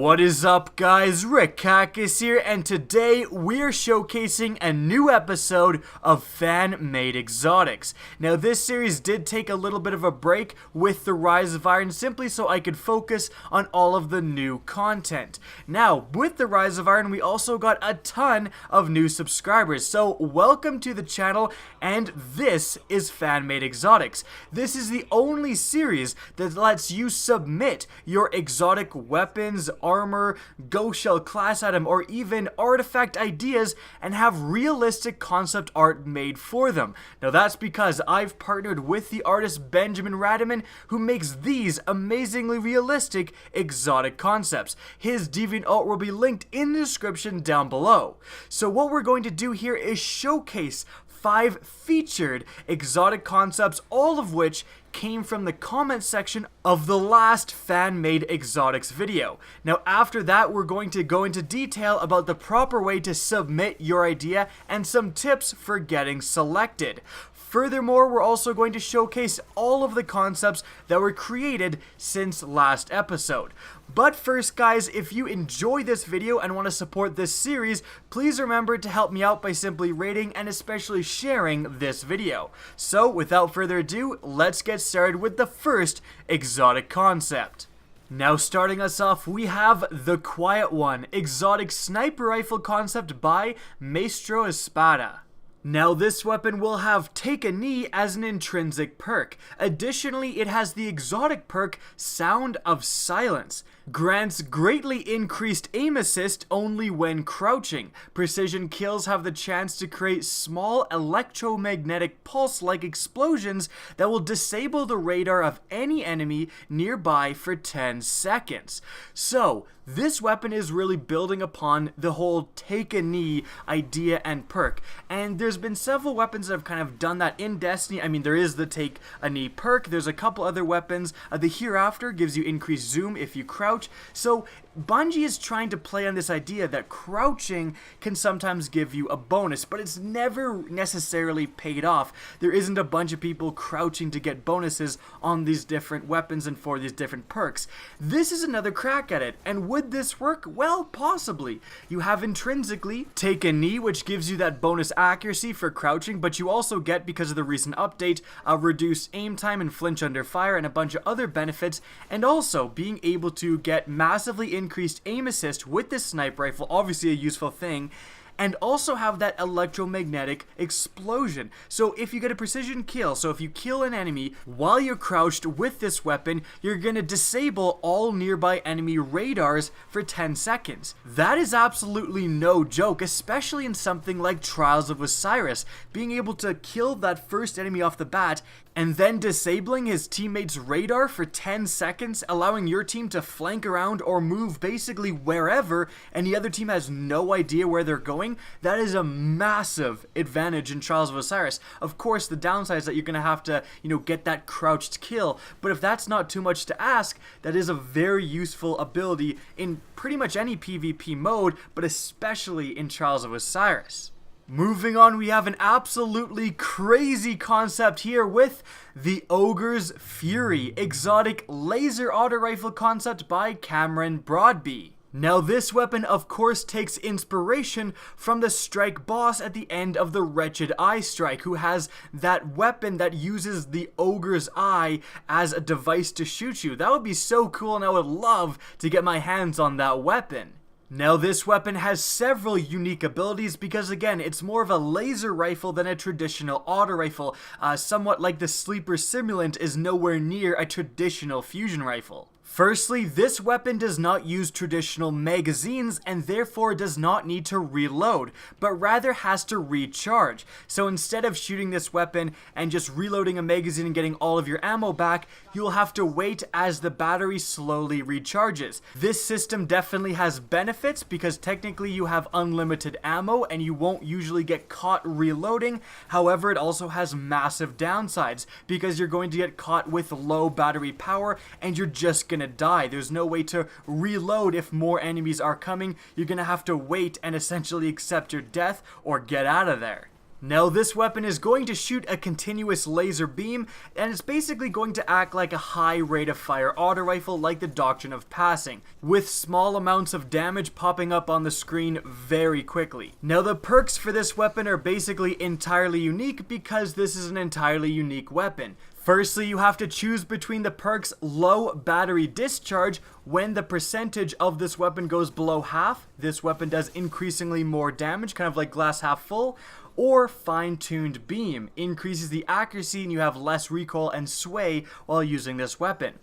What is up, guys? Rick Cactus here, and today we're showcasing a new episode of fan-made exotics. Now, this series did take a little bit of a break with the Rise of Iron simply so I could focus on all of the new content. Now, with the Rise of Iron, we also got a ton of new subscribers, so welcome to the channel, and this is fan-made exotics. This is the only series that lets you submit your exotic weapons, armor, ghost shell class item, or even artifact ideas and have realistic concept art made for them. Now that's because I've partnered with the artist Benjamin Radiman, who makes these amazingly realistic exotic concepts. His DeviantArt will be linked in the description down below. So what we're going to do here is showcase 5 featured exotic concepts, all of which came from the comment section of the last fan-made exotics video. Now after that, we're going to go into detail about the proper way to submit your idea and some tips for getting selected. Furthermore, we're also going to showcase all of the concepts that were created since last episode. But first, guys, if you enjoy this video and want to support this series, please remember to help me out by simply rating and especially sharing this video. So, without further ado, let's get started with the first exotic concept. Now starting us off, we have the Quiet One, exotic sniper rifle concept by Maestro Espada. Now this weapon will have Take a Knee as an intrinsic perk. Additionally, it has the exotic perk Sound of Silence. Grants greatly increased aim assist only when crouching. Precision kills have the chance to create small electromagnetic pulse-like explosions that will disable the radar of any enemy nearby for 10 seconds. So, this weapon is really building upon the whole Take a Knee idea and perk. And there's been several weapons that have kind of done that in Destiny. I mean, there is the Take a Knee perk. There's a couple other weapons. The Hereafter gives you increased zoom if you crouch. So Bungie is trying to play on this idea that crouching can sometimes give you a bonus, but it's never necessarily paid off. There isn't a bunch of people crouching to get bonuses on these different weapons and for these different perks. This is another crack at it, and would this work? Well, possibly. You have intrinsically Take a Knee, which gives you that bonus accuracy for crouching, but you also get, because of the recent update, a reduced aim time and flinch under fire and a bunch of other benefits, and also being able to get massively increased aim assist with this sniper rifle, obviously a useful thing, and also have that electromagnetic explosion. So if you get a precision kill, so if you kill an enemy while you're crouched with this weapon, you're gonna disable all nearby enemy radars for 10 seconds. That is absolutely no joke, especially in something like Trials of Osiris. Being able to kill that first enemy off the bat and then disabling his teammate's radar for 10 seconds, allowing your team to flank around or move basically wherever, and the other team has no idea where they're going, that is a massive advantage in Trials of Osiris. Of course, the downside is that you're going to have to, get that crouched kill, but if that's not too much to ask, that is a very useful ability in pretty much any PvP mode, but especially in Trials of Osiris. Moving on, we have an absolutely crazy concept here with the Ogres Fury, exotic laser auto rifle concept by Cameron Broadby. Now this weapon of course takes inspiration from the strike boss at the end of the Wretched Eye Strike, who has that weapon that uses the Ogre's Eye as a device to shoot you. That would be so cool, and I would love to get my hands on that weapon. Now this weapon has several unique abilities because again, it's more of a laser rifle than a traditional auto rifle, somewhat like the Sleeper Simulant is nowhere near a traditional fusion rifle. Firstly, this weapon does not use traditional magazines and therefore does not need to reload, but rather has to recharge. So instead of shooting this weapon and just reloading a magazine and getting all of your ammo back, you'll have to wait as the battery slowly recharges. This system definitely has benefits because technically you have unlimited ammo and you won't usually get caught reloading. However, it also has massive downsides because you're going to get caught with low battery power and you're just gonna die. There's no way to reload if more enemies are coming. You're gonna have to wait and essentially accept your death or get out of there. Now this weapon is going to shoot a continuous laser beam, and it's basically going to act like a high rate of fire auto rifle like the Doctrine of Passing, with small amounts of damage popping up on the screen very quickly. Now the perks for this weapon are basically entirely unique because this is an entirely unique weapon. Firstly, you have to choose between the perks Low Battery Discharge. When the percentage of this weapon goes below half, this weapon does increasingly more damage, kind of like Glass Half Full. Or Fine-Tuned Beam, increases the accuracy and you have less recoil and sway while using this weapon.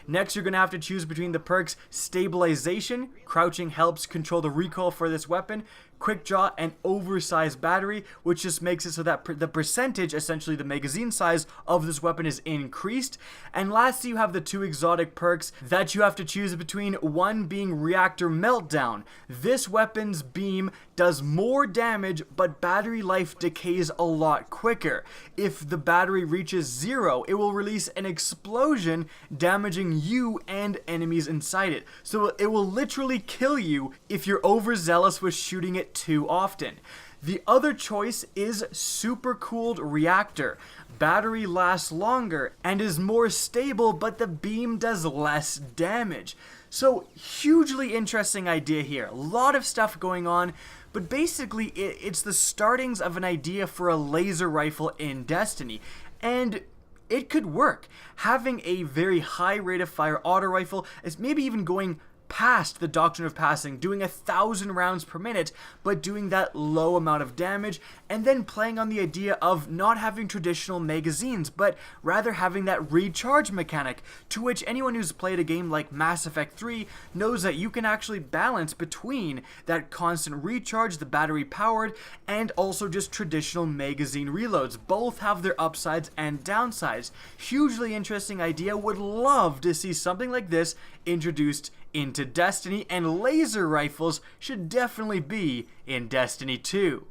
Next, you're going to have to choose between the perks Stabilization. Crouching helps control the recoil for this weapon. Quick Draw and Oversized Battery, which just makes it so that the percentage, essentially the magazine size of this weapon, is increased. And lastly, you have the two exotic perks that you have to choose between, one being Reactor Meltdown. This weapon's beam does more damage, but battery life decays a lot quicker. If the battery reaches 0, it will release an explosion, damaging you and enemies inside it. So it will literally kill you if you're overzealous with shooting it too often. The other choice is Supercooled Reactor. Battery lasts longer and is more stable, but the beam does less damage. So, hugely interesting idea here. A lot of stuff going on, but basically it's the startings of an idea for a laser rifle in Destiny. And it could work. Having a very high rate of fire auto rifle is maybe even going past the Doctrine of Passing, doing 1,000 rounds per minute, but doing that low amount of damage, and then playing on the idea of not having traditional magazines, but rather having that recharge mechanic, to which anyone who's played a game like Mass Effect 3 knows that you can actually balance between that constant recharge, the battery powered, and also just traditional magazine reloads. Both have their upsides and downsides. Hugely interesting idea. Would love to see something like this introduced into Destiny, and laser rifles should definitely be in Destiny 2.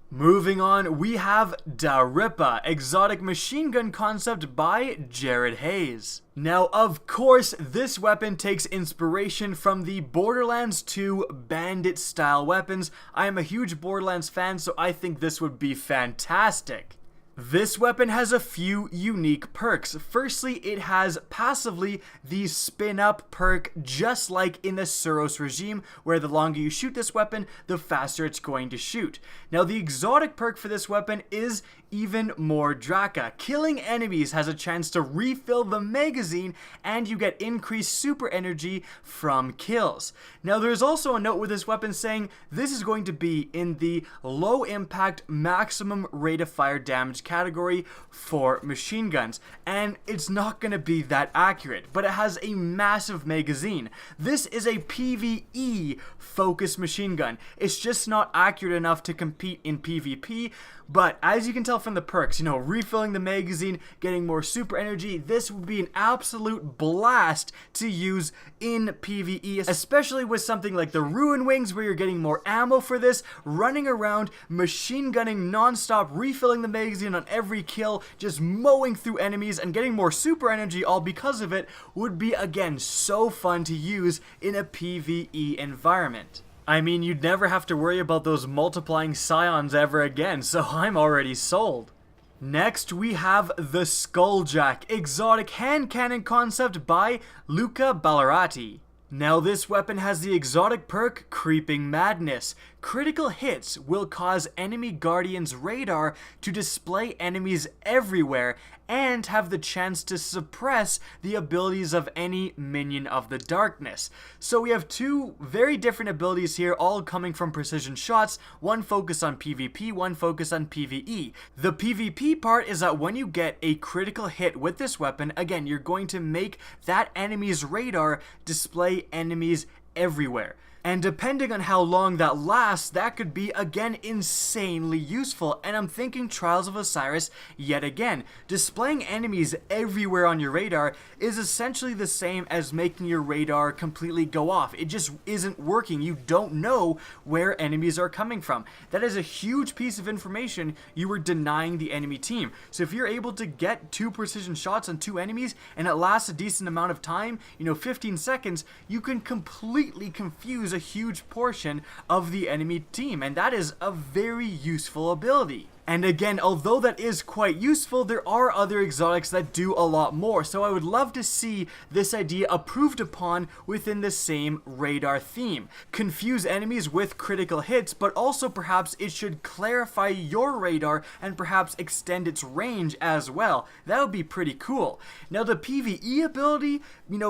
Moving on, we have DARPA, exotic machine gun concept by Jared Hayes. Now, of course, this weapon takes inspiration from the Borderlands 2 bandit-style weapons. I am a huge Borderlands fan, so I think this would be fantastic. This weapon has a few unique perks. Firstly, it has passively the spin up perk, just like in the Suros regime, where the longer you shoot this weapon, the faster it's going to shoot. Now, the exotic perk for this weapon is even more Draka. Killing enemies has a chance to refill the magazine, and you get increased super energy from kills. Now, there's also a note with this weapon saying this is going to be in the low impact maximum rate of fire damage category for machine guns, and it's not going to be that accurate, but it has a massive magazine. This is a PvE focused machine gun. It's just not accurate enough to compete in PvP, but as you can tell from the perks, refilling the magazine, getting more super energy, this would be an absolute blast to use in PvE, especially with something like the Ruin Wings, where you're getting more ammo for this, running around, machine gunning non-stop, refilling the magazine on every kill, just mowing through enemies and getting more super energy all because of it, would be, again, so fun to use in a PvE environment. I mean, you'd never have to worry about those multiplying scions ever again, so I'm already sold. Next, we have the Skulljack, exotic hand cannon concept by Luca Ballarati. Now, this weapon has the exotic perk Creeping Madness. Critical hits will cause enemy guardians' radar to display enemies everywhere and have the chance to suppress the abilities of any minion of the darkness. So we have two very different abilities here, all coming from precision shots, one focused on PvP, one focused on PvE. The PvP part is that when you get a critical hit with this weapon, again, you're going to make that enemy's radar display enemies everywhere. And depending on how long that lasts, that could be, again, insanely useful. And I'm thinking Trials of Osiris yet again. Displaying enemies everywhere on your radar is essentially the same as making your radar completely go off. It just isn't working. You don't know where enemies are coming from. That is a huge piece of information you were denying the enemy team. So if you're able to get 2 precision shots on 2 enemies and it lasts a decent amount of time, 15 seconds, you can completely confuse a huge portion of the enemy team, and that is a very useful ability. And again, although that is quite useful, there are other exotics that do a lot more, so I would love to see this idea approved upon within the same radar theme. Confuse enemies with critical hits, but also perhaps it should clarify your radar and perhaps extend its range as well. That would be pretty cool. Now the PvE ability,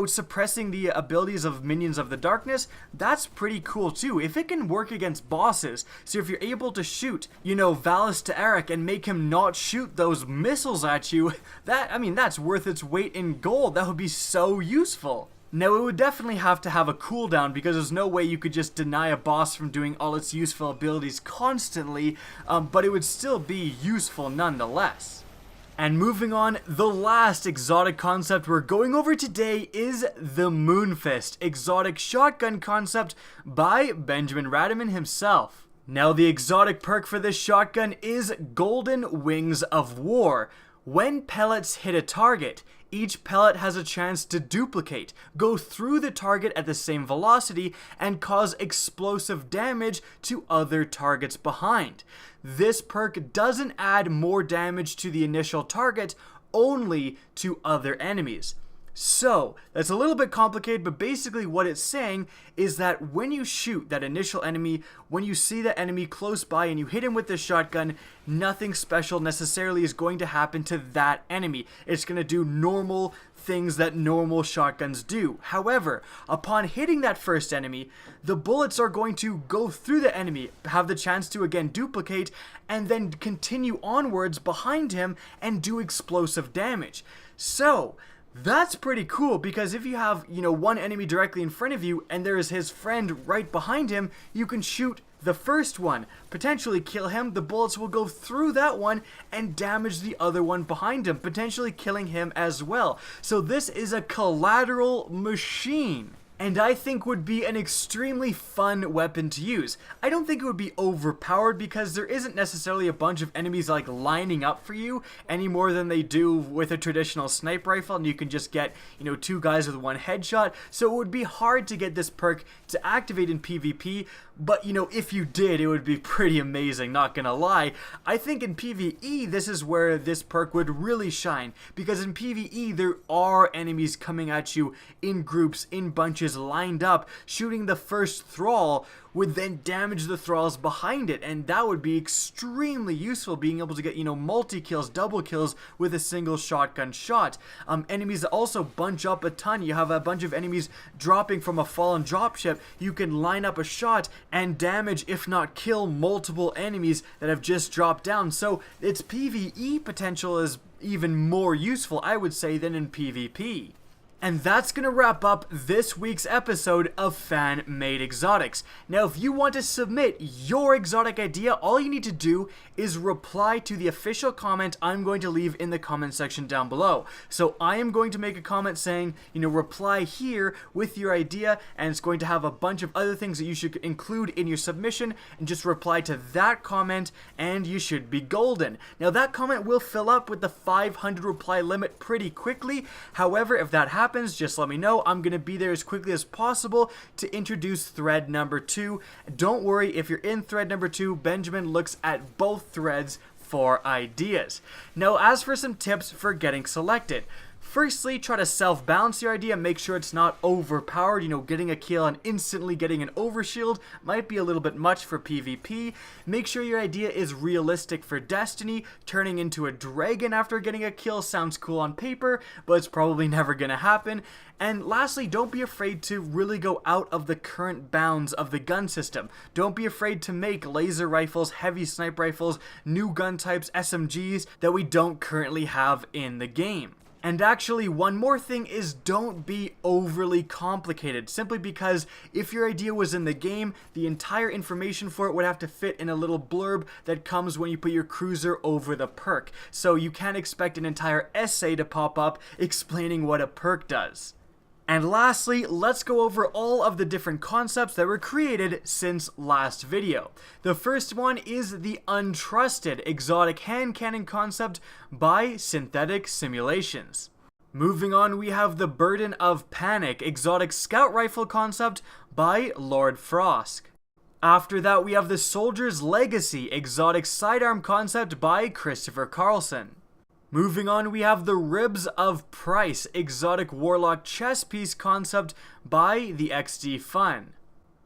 suppressing the abilities of minions of the darkness, that's pretty cool too. If it can work against bosses, so if you're able to shoot, Valis to Eric and make him not shoot those missiles at you, that's worth its weight in gold. That would be so useful. Now, it would definitely have to have a cooldown because there's no way you could just deny a boss from doing all its useful abilities constantly, but it would still be useful nonetheless. And moving on, the last exotic concept we're going over today is the Moonfest exotic shotgun concept by Benjamin Radiman himself. Now, the exotic perk for this shotgun is Golden Wings of War. When pellets hit a target, each pellet has a chance to duplicate, go through the target at the same velocity, and cause explosive damage to other targets behind. This perk doesn't add more damage to the initial target, only to other enemies. So, that's a little bit complicated, but basically what it's saying is that when you shoot that initial enemy, when you see that enemy close by and you hit him with the shotgun, nothing special necessarily is going to happen to that enemy. It's going to do normal things that normal shotguns do. However, upon hitting that first enemy, the bullets are going to go through the enemy, have the chance to again duplicate, and then continue onwards behind him and do explosive damage. So, that's pretty cool because if you have, one enemy directly in front of you and there is his friend right behind him, you can shoot the first one, potentially kill him, the bullets will go through that one and damage the other one behind him, potentially killing him as well. So this is a collateral machine. And I think would be an extremely fun weapon to use. I don't think it would be overpowered because there isn't necessarily a bunch of enemies like lining up for you any more than they do with a traditional sniper rifle, and you can just get, two guys with one headshot. So it would be hard to get this perk to activate in PvP, but if you did, it would be pretty amazing, not gonna lie. I think in PvE, this is where this perk would really shine, because in PvE, there are enemies coming at you in groups, in bunches, lined up. Shooting the first thrall would then damage the thralls behind it, and that would be extremely useful, being able to get, multi-kills, double kills with a single shotgun shot. Enemies also bunch up a ton. You have a bunch of enemies dropping from a fallen dropship. You can line up a shot and damage, if not kill, multiple enemies that have just dropped down. So its PvE potential is even more useful, I would say, than in PvP. And that's going to wrap up this week's episode of Fan-Made Exotics. Now, if you want to submit your exotic idea, all you need to do is reply to the official comment I'm going to leave in the comment section down below. So I am going to make a comment saying, reply here with your idea, and it's going to have a bunch of other things that you should include in your submission, and just reply to that comment, and you should be golden. Now, that comment will fill up with the 500 reply limit pretty quickly. However, if that happens, just let me know. I'm going to be there as quickly as possible to introduce thread number 2. Don't worry, if you're in thread number 2, Benjamin looks at both threads for ideas. Now, as for some tips for getting selected. Firstly, try to self-balance your idea, make sure it's not overpowered. Getting a kill and instantly getting an overshield might be a little bit much for PvP. Make sure your idea is realistic for Destiny. Turning into a dragon after getting a kill sounds cool on paper, but it's probably never gonna happen. And lastly, don't be afraid to really go out of the current bounds of the gun system. Don't be afraid to make laser rifles, heavy sniper rifles, new gun types, SMGs that we don't currently have in the game. And actually, one more thing is don't be overly complicated, simply because if your idea was in the game, the entire information for it would have to fit in a little blurb that comes when you put your cruiser over the perk. So you can't expect an entire essay to pop up explaining what a perk does. And lastly, let's go over all of the different concepts that were created since last video. The first one is the untrusted exotic hand cannon concept by Synthetic Simulations. Moving on, we have the Burden of Panic exotic scout rifle concept by Lord Frost. After that, we have the Soldier's Legacy exotic sidearm concept by Christopher Carlson. Moving on, we have the Ribs of Price exotic warlock chess piece concept by the XD Fun.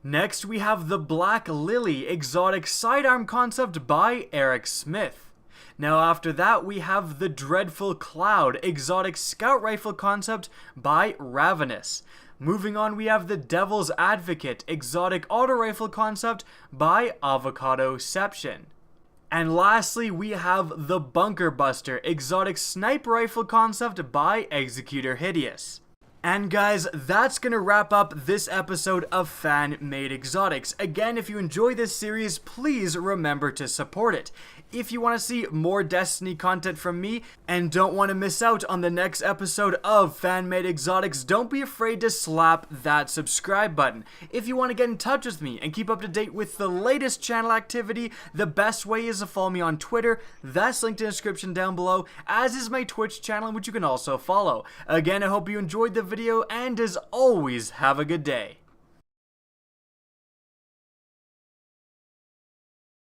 Next, we have the Black Lily exotic sidearm concept by Eric Smith. Now after that, we have the Dreadful Cloud exotic scout rifle concept by Ravenous. Moving on, we have the Devil's Advocate exotic auto rifle concept by Avocadoception. And lastly, we have the Bunker Buster exotic sniper rifle concept by Executor Hideous. And guys, that's gonna wrap up this episode of Fan-Made Exotics. Again, if you enjoy this series, please remember to support it. If you want to see more Destiny content from me and don't want to miss out on the next episode of Fan-Made Exotics, don't be afraid to slap that subscribe button. If you want to get in touch with me and keep up to date with the latest channel activity, the best way is to follow me on Twitter. That's linked in the description down below, as is my Twitch channel, which you can also follow. Again, I hope you enjoyed the video, and as always, have a good day.